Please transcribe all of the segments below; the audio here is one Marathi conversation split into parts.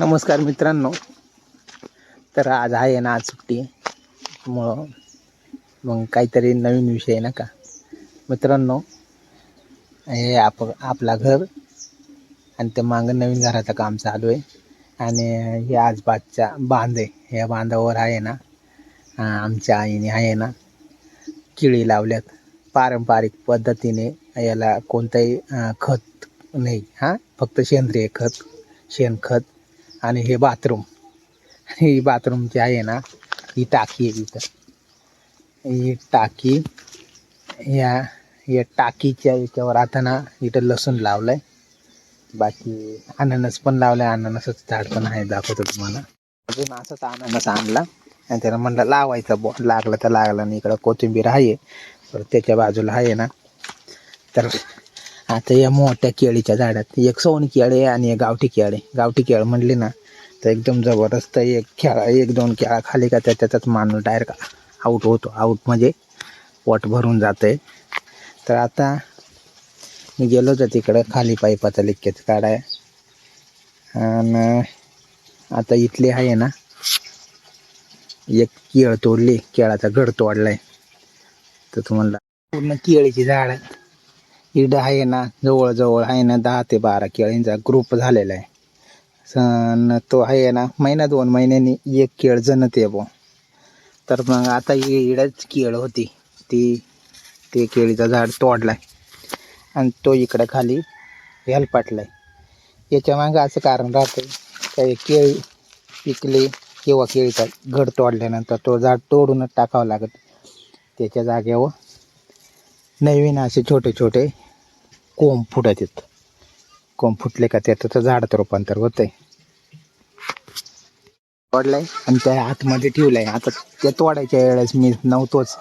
नमस्कार मित्रांनो. तर आज आहे ना, आज सुट्टी मुळं मग काहीतरी नवीन विषय ना का मित्रांनो. हे आपला घर आणि ते मागं नवीन घराचं काम चालू आहे. आणि हे आजबाजच्या बांध आहे. या बांधावर आहे ना, आमच्या आईने आहे ना केळी लावल्यात. पारंपरिक पद्धतीने याला कोणतंही खत नाही, फक्त सेंद्रिय खत, शेणखत. आणि हे बाथरूम, ही बाथरूमची आहे ना, ही टाकी आहे इथं. ही टाकी, या टाकीच्या याच्यावर आता ना इथं लसूण लावलंय. बाकी अननस पण लावलाय. अननसाचं झाड पण आहे, दाखवतो तुम्हाला. अजून असंच अननस आणला आणि त्याला म्हणलं लावायचा लागलं तर लागलं. आणि इकडं कोथिंबीर आहे, तर त्याच्या बाजूला आहे ना. तर आता या मोठ्या केळीच्या झाडात एक सोवणी केळ आहे आणि एक गावठी केळ आहे. गावठी केळ म्हणली ना तर एकदम जबरदस्त. एक दोन केळा खाली का त्याच्यातच माणूस डायरेक्ट आऊट होतो. आऊट म्हणजे पोट भरून जाते. तर आता मी गेलो होतो तिकडं खाली पाईपाचा लिकेज काढाय. आणि आता इथली आहे ना, एक केळ तोडली, केळाचा घड तोडलाय. तर तुम्हाला पूर्ण केळीची झाड आहे. इकडं आहे ना, जवळजवळ आहे ना 10 ते 12 केळींचा ग्रुप झालेला आहे. सण तो आहे ना, महिना 2 महिन्यांनी एक केळ जनते बो. तर मग आता इकडंच केळ होती, ते केळीचा झाड तोडलाय आणि तो इकडं खाली हेलपाटलाय. याच्या मागं असं कारण राहतं, काही केळी पिकली किंवा केळीचा घड तोडल्यानंतर तो झाड तोडूनच टाकावं लागत. त्याच्या जागेवर नवीन असे छोटे छोटे कोंब फुटत येत. कोंब फुटले का त्याचं झाडात रूपांतर होतंय. तोडलाय आणि त्या आतमध्ये ठेवलाय. आता ते तोडायच्या वेळेस मी नव्हतोच,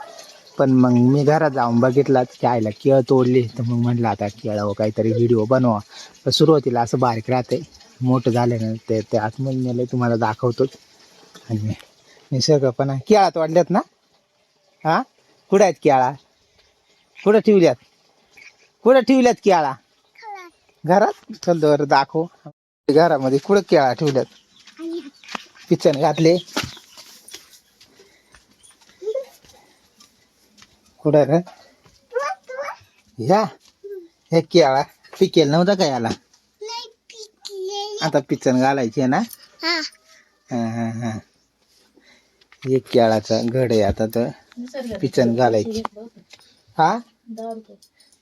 पण मग मी घरात जाऊन बघितला की आईला केळ तोडली. तर मग म्हटलं आता केळावर काहीतरी व्हिडिओ बनवा. तर सुरुवातीला असं बारीक राहते, मोठं झाल्यानंतर ते आतमध्ये नेलं तुम्हाला दाखवतोच. आणि निसर्ग पण आहे. केळा तोडल्यात ना, कुठं आहेत केळा? कुठं ठेवल्यात केळा? घरात. चल बरं दाखव. घरामध्ये कुठं केळा ठेवल्यात? किचन घातले कुठं रे? हे केळा पिकेल नव्हता का याला? आता पिचन घालायची आहे ना. हा. एक केळाचा घड आहे. आता तर पिचन घालायची.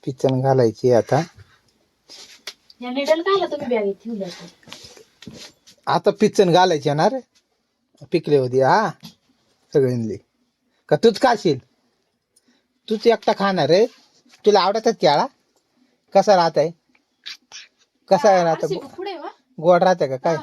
पिचन घालायची आता. आता पिचन घालायची ना रे. पिकले होती सगळ्यांनी. का तूच खाशील? तूच एकटा खाणार रे? तुला आवडतात केळा? कसा राहत आहे? कसा राहत? गोड राहते का काय?